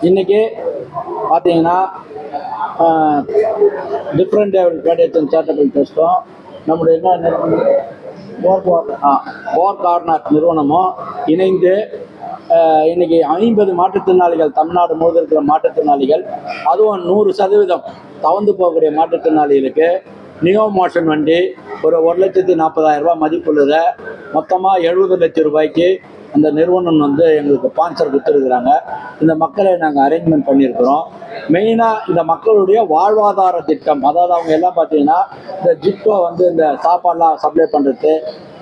இன்றைக்கி பார்த்தீங்கன்னா different federation charitable ட்ரஸ்ட்டும் நம்முடைய போர் கார்னர் நிறுவனமும் இணைந்து இன்றைக்கி 50 மாற்றுத்திறனாளிகள் தமிழ்நாடு முழுவதும் இருக்கிற மாற்றுத்திறனாளிகள், அதுவும் 100% தவந்து போகக்கூடிய மாற்றுத்திறனாளிகளுக்கு நியோ மோஷன் வண்டி ஒரு 1,40,000 ரூபா மதிப்புள்ளதை மொத்தமாக 70 லட்சம் ரூபாய்க்கு அந்த நிறுவனம் எங்களுக்கு ஸ்பான்சர் கொடுத்துருக்குறாங்க. இந்த மக்களை நாங்கள் அரேஞ்ச்மெண்ட் பண்ணியிருக்கிறோம். மெயினாக இந்த மக்களுடைய வாழ்வாதார திட்டம், அதாவது அவங்க எல்லாம் பார்த்தீங்கன்னா இந்த ஜிப்கோ இந்த சாப்பாடெலாம் சப்ளை பண்ணுறது,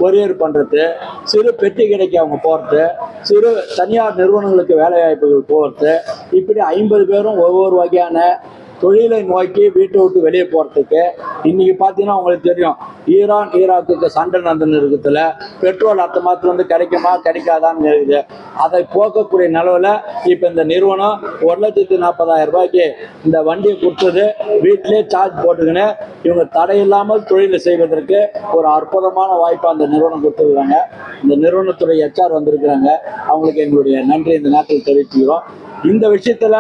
கொரியர் பண்ணுறது, சிறு பெட்டி கடைக்கு அவங்க போகிறது, சிறு தனியார் நிறுவனங்களுக்கு வேலைவாய்ப்புகள் போகிறது, இப்படி 50 பேரும் ஒவ்வொரு வகையான தொழிலை நோக்கி வீட்டை விட்டு வெளியே போகிறதுக்கு. இன்றைக்கி பார்த்தீங்கன்னா உங்களுக்கு தெரியும், ஈராக்குக்கு சண்டை நடந்துன்னு இருக்கிறதுல பெட்ரோல் அடுத்த மாதத்துல கிடைக்குமா கிடைக்காதான்னு இருக்குது. அதை போக்கக்கூடிய நிலவில் இப்போ இந்த நிறுவனம் 1,40,000 ரூபாய்க்கு இந்த வண்டியை கொடுத்தது வீட்டிலே சார்ஜ் போட்டுக்கின்னு இவங்க தடையில்லாமல் தொழிலை செய்வதற்கு ஒரு அற்புதமான வாய்ப்பாக அந்த நிறுவனம் கொடுத்துருக்குறாங்க. இந்த நிறுவனத்துடைய HR வந்திருக்கிறாங்க. அவங்களுக்கு எங்களுடைய நன்றி இந்த நேரத்தில் தெரிவிச்சுக்கிறோம். இந்த விஷயத்தில்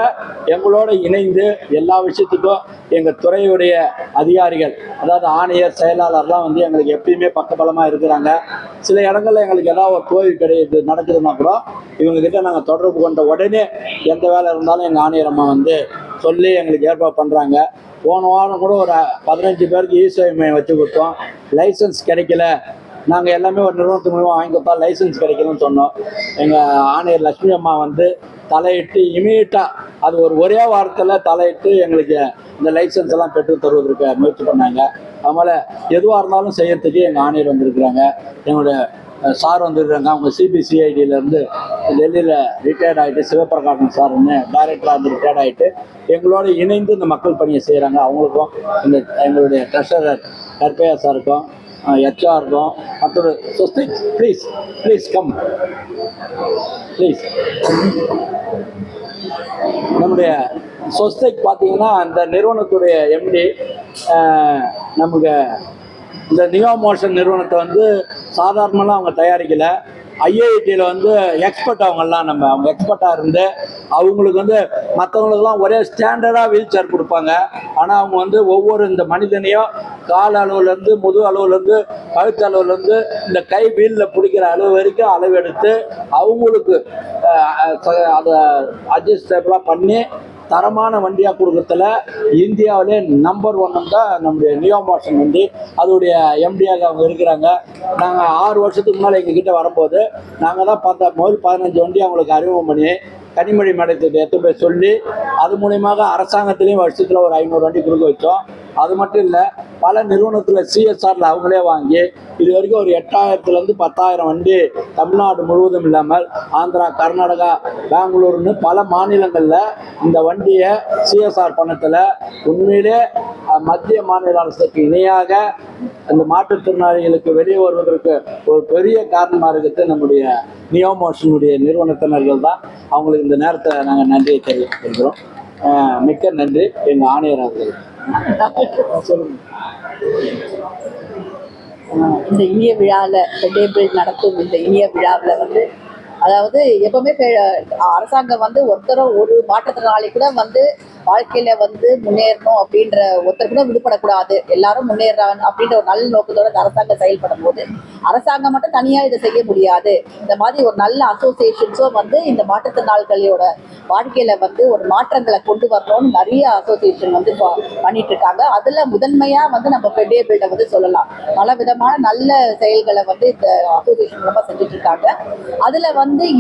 எங்களோட இணைந்து எல்லா விஷயத்துக்கும் எங்கள் துறையுடைய அதிகாரிகள், அதாவது ஆணையர், செயலாளர்லாம் எங்களுக்கு எப்பயுமே பக்கபலமாக இருக்கிறாங்க. சில இடங்களில் எங்களுக்கு ஏதாவது ஒரு கோவில் கிடையாது நடக்குதுன்னா கூட இவங்ககிட்ட நாங்கள் தொடர்பு கொண்ட உடனே எந்த வேலை இருந்தாலும் எங்கள் ஆணையர் அம்மா சொல்லி எங்களுக்கு ஏற்பாடு பண்ணுறாங்க. போன வாரம் கூட ஒரு 15 பேருக்கு இ-சேவை மையம் வச்சு கொடுத்தோம். லைசன்ஸ் கிடைக்கல, நாங்கள் எல்லாமே ஒரு நிறுவனத்து மூலமாக வாங்கி கொடுத்தா லைசன்ஸ் கிடைக்கணும்னு சொன்னோம். எங்கள் ஆணையர் லட்சுமி அம்மா தலையிட்டு இமீடியட்டாக அது ஒரே வாரத்தில் தலையிட்டு எங்களுக்கு இந்த லைசன்ஸ் எல்லாம் பெற்று தருவதற்கு முயற்சி பண்ணாங்க. அதனால் எதுவாக இருந்தாலும் செய்யறதுக்கு எங்கள் ஆணையர் வந்திருக்கிறாங்க. எங்களுடைய சார் வந்திருக்காங்க. அவங்க CBCIDலேருந்து டெல்லியில் ரிட்டையர்ட் ஆகிட்டு சிவபிரகாசன் சார்னு டைரக்டராக ரிட்டையர்ட் ஆகிட்டு எங்களோட இணைந்து இந்த மக்கள் பணியை செய்கிறாங்க. அவங்களுக்கும் இந்த எங்களுடைய ட்ரெஷரர் கற்பையா சாருக்கும் HR இருக்கும். மற்றொரு சொஸ்தி ப்ளீஸ் கம் ப்ளீஸ். நம்முடைய சொஸ்திக்கு பார்த்தீங்கன்னா அந்த நிறுவனத்துடைய MD நமக்கு இந்த நியோ மோஷன் நிறுவனத்தை சாதாரணமாக அவங்க தயாரிக்கலை. IITயில் எக்ஸ்பர்ட் அவங்கெல்லாம் அவங்க எக்ஸ்பர்ட்டாக இருந்து அவங்களுக்கு மற்றவங்களுக்கெல்லாம் ஒரே ஸ்டாண்டர்டாக வீல் சேர் கொடுப்பாங்க. ஆனால் அவங்க ஒவ்வொரு இந்த மனிதனையும் கால் அளவுலேருந்து முது அளவுலேருந்து கழுத்து அளவுலேருந்து இந்த கை வீலில் பிடிக்கிற அளவு வரைக்கும் அளவெடுத்து அவங்களுக்கு அதை அட்ஜஸ்டபிளாக பண்ணி தரமான வண்டியாக கொடுக்கறதுல இந்தியாவிலே நம்பர் 1 தான் நம்முடைய நியோ மோஷன் வண்டி. அதோடைய MDயாக அவங்க இருக்கிறாங்க. நாங்கள் 6 வருஷத்துக்கு முன்னால் எங்ககிட்ட வரும்போது நாங்கள் தான் முதல் 15 வண்டி அவங்களுக்கு அறிமுகம் பண்ணி கனிமொழி மேடத்துக்கு எடுத்து போய் சொல்லி அது மூலியமாக அரசாங்கத்திலையும் வருஷத்தில் ஒரு 500 வண்டி கொடுக்க வச்சோம். அது மட்டும் இல்லை, பல நிறுவனத்தில் CSRல அவங்களே வாங்கி இது வரைக்கும் ஒரு 8,000லேருந்து 10,000 வண்டி தமிழ்நாடு முழுவதும் இல்லாமல் ஆந்திரா, கர்நாடகா, பெங்களூர்னு பல மாநிலங்களில் இந்த வண்டியை CSR பணத்தில் உண்மையிலே மத்திய மாநில அரசுக்கு இணையாக அந்த மாற்றுத்திறனாளிகளுக்கு வெளியே வருவதற்கு ஒரு பெரிய காரணமாக இருக்கிறது நம்முடைய நியோ மோஷனுடைய நிறுவனத்தினர்கள் தான். அவங்களுக்கு இந்த நேரத்தை நாங்கள் நன்றியை தெரிவித்துக்கிறோம். மிக்க நன்றி எங்கள் ஆணையர் அவர்கள். சொல்லுங்க. இந்த இனிய விழாவில் ஃபெடரேபிள் நடத்தும் இந்த இனிய விழாவில் அதாவது எப்பவுமே அரசாங்கம் ஒருத்தரும் ஒரு மாற்றுத்திறனாளி கூட வாழ்க்கையில முன்னேறணும் அப்படின்ற ஒருத்தர் கூட விடுபடக்கூடாது, எல்லாரும் முன்னேறாங்க அப்படின்ற ஒரு நல்ல நோக்கத்தோட அரசாங்கம் செயல்படும் போது அரசாங்கம் மட்டும் தனியா இதை செய்ய முடியாது. இந்த மாதிரி ஒரு நல்ல அசோசியேஷன்ஸும் இந்த மாற்றுத்திறனாளிகளோட வாழ்க்கையில ஒரு மாற்றங்களை கொண்டு வரணும்னு நிறைய அசோசியேஷன் பண்ணிட்டு இருக்காங்க. அதுல முதன்மையா நம்ம ஃபெடரேபிள்ட சொல்லலாம். பல விதமான நல்ல செயல்களை இந்த அசோசியேஷன் மூலமா செஞ்சுட்டு இருக்காங்க. அதுல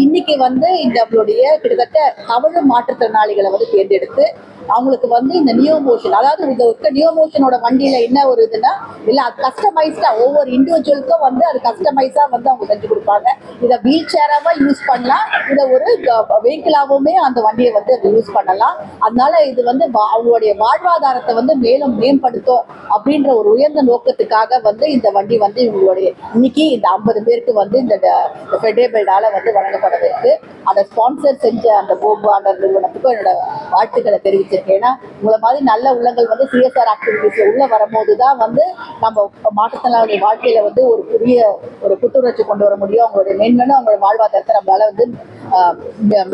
இன்னைக்கு நம்மளுடைய கிட்டத்தட்ட தமிழ் மாற்றுத்திறனாளிகளை தேர்ந்தெடுத்து அவங்களுக்கு இந்த நியோ மோஷன், அதாவது இந்த நியோ மோஷனோட வண்டியில என்ன ஒரு இதுன்னா இல்ல அது கஸ்டமைஸ்டா ஒவ்வொரு இண்டிவிஜுவலுக்கும் அது கஸ்டமைஸா அவங்க செஞ்சு கொடுப்பாங்க. இதை வீல் சேராவா யூஸ் பண்ணலாம், இதை ஒரு வெஹிக்கிளாவுமே அந்த வண்டியை யூஸ் பண்ணலாம். அதனால இது அவங்களுடைய வாழ்வாதாரத்தை மேலும் மேம்படுத்தும் அப்படின்ற ஒரு உயர்ந்த நோக்கத்துக்காக இந்த வண்டி இவங்களுடைய இன்னைக்கு இந்த 50 பேருக்கு இந்த ஃபெடரேபிள்டால வழங்கப்படவிருக்கு. அதை ஸ்பான்சர் செஞ்ச அந்த போபாண்டர் நிறுவனத்துக்கும் என்னோட வாழ்த்துக்களை தெரிவிச்சிருக்கேன். ஏன்னா உங்களை மாதிரி நல்ல உள்ளங்கள் CSR ஆக்டிவிட்டிஸ்ல உள்ள வரும்போது தான் நம்ம மாற்றுத்திறனாளிகளுடைய வாழ்க்கையில ஒரு புதிய ஒரு புத்துணர்ச்சி கொண்டு வர முடியும். அவங்களுடைய மேன்மேலும் அவங்களுடைய வாழ்வாதாரத்தை நம்மளால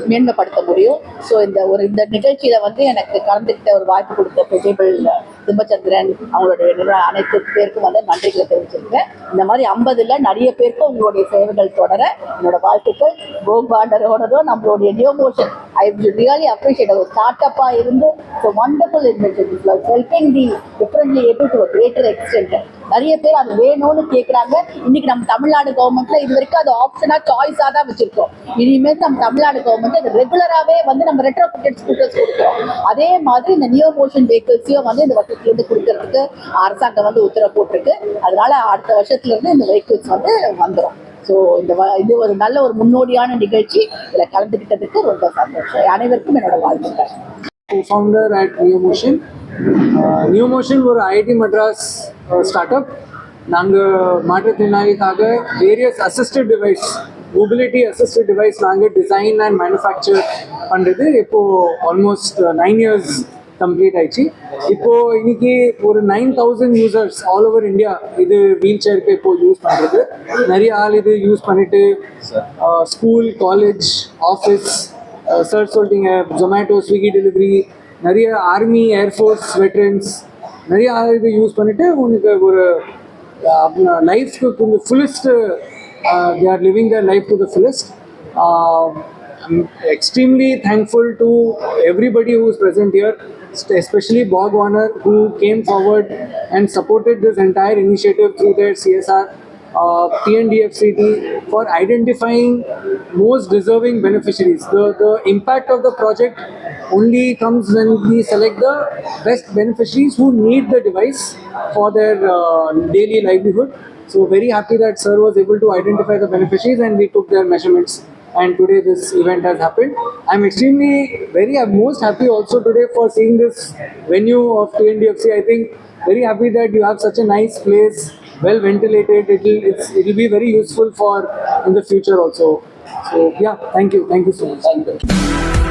மேன்மைப்படுத்த முடியும். ஸோ இந்த நிகழ்ச்சியில் வந்து எனக்கு கலந்துக்கிட்ட ஒரு வாய்ப்பு கொடுத்த பெஜேபிள் சிம்மச்சந்திரன் அவங்களுடைய அனைத்து பேருக்கும் வந்து நன்றிகளை தெரிவிச்சிருக்கேன். இந்த மாதிரி 50ல் நிறைய பேருக்கு உங்களுடைய சேவைகள் தொடர என்னோட வாழ்த்துக்கள். கோபாண்டரோடதும் நம்மளுடைய neo motion I really appreciate. ஒரு ஸ்டார்ட் அப்பாக இருந்து so wonderful invention helping the differently able to greater extend. நிறைய பேர் அது வேணும்னு கேட்குறாங்க. இன்னைக்கு நம்ம தமிழ்நாடு கவர்மெண்ட்ல இது வரைக்கும் அது ஆப்ஷனாக சாய்ஸாக தான் வச்சிருக்கோம். இனிமேல் நம்ம தமிழ்நாடு கவர்மெண்ட் அது ரெகுலராகவே வந்து நம்ம ரெட்ரோஃபிட்டட் ஸ்கூட்டர்ஸ் கொடுக்குறோம். அதே மாதிரி இந்த நியோ மோஷன் வெஹிக்கிள்ஸையும் வந்து இந்த வருஷத்துலேருந்து கொடுக்கறதுக்கு அரசாங்கம் வந்து உத்தரவு போட்டிருக்கு. அதனால அடுத்த வருஷத்துலேருந்து இந்த வெஹிக்கிள்ஸ் வந்து வந்துடும். ஸோ இது ஒரு நல்ல ஒரு முன்னோடியான நிகழ்ச்சி. இதில் கலந்துக்கிட்டதுக்கு ரொம்ப சந்தோஷம். அனைவருக்கும் என்னோட வாழ்த்துக்கள். Co-founder at NeoMotion. NeoMotion ஒரு ஐஐடி மெட்ராஸ் ஸ்டார்ட்-அப். நாங்கள் மாற்றுத்திறனாளிக்காக various assisted device, mobility assisted device நாங்கள் டிசைன் அண்ட் மேனுஃபேக்சர் பண்ணுறது இப்போது ஆல்மோஸ்ட் 9 years கம்ப்ளீட் ஆயிடுச்சு. இப்போது இன்னைக்கு ஒரு 9,000 யூசர்ஸ் ஆல் ஓவர் இந்தியா இது வீல் சேருக்கு இப்போது யூஸ் பண்ணுறது. நிறைய ஆள் இது யூஸ் பண்ணிவிட்டு ஸ்கூல், காலேஜ், ஆஃபீஸ், சார் சொல்லிட்டீங்க, ஜொமேட்டோ, ஸ்விக்கி டெலிவரி, நிறைய ஆர்மி, ஏர்ஃபோர்ஸ் வெட்ரன்ஸ் நிறைய இது யூஸ் பண்ணிவிட்டு உங்களுக்கு ஒரு லைஃப்க்கு கொஞ்சம் fullest they are living their life to the fullest. I'm extremely thankful to everybody who is present here, especially Bob Warner, who came forward and supported this entire initiative through their CSR, TNDFCT, for identifying most deserving beneficiaries. The impact of the project only comes when we select the best beneficiaries who need the device for their daily livelihood. So very happy that sir was able to identify the beneficiaries and we took their measurements, and today this event has happened. I'm most happy also today for seeing this venue of TNDFC. I think very happy that you have such a nice place, well ventilated. It'll be very useful for in the future also. So yeah, thank you so much. Thank you.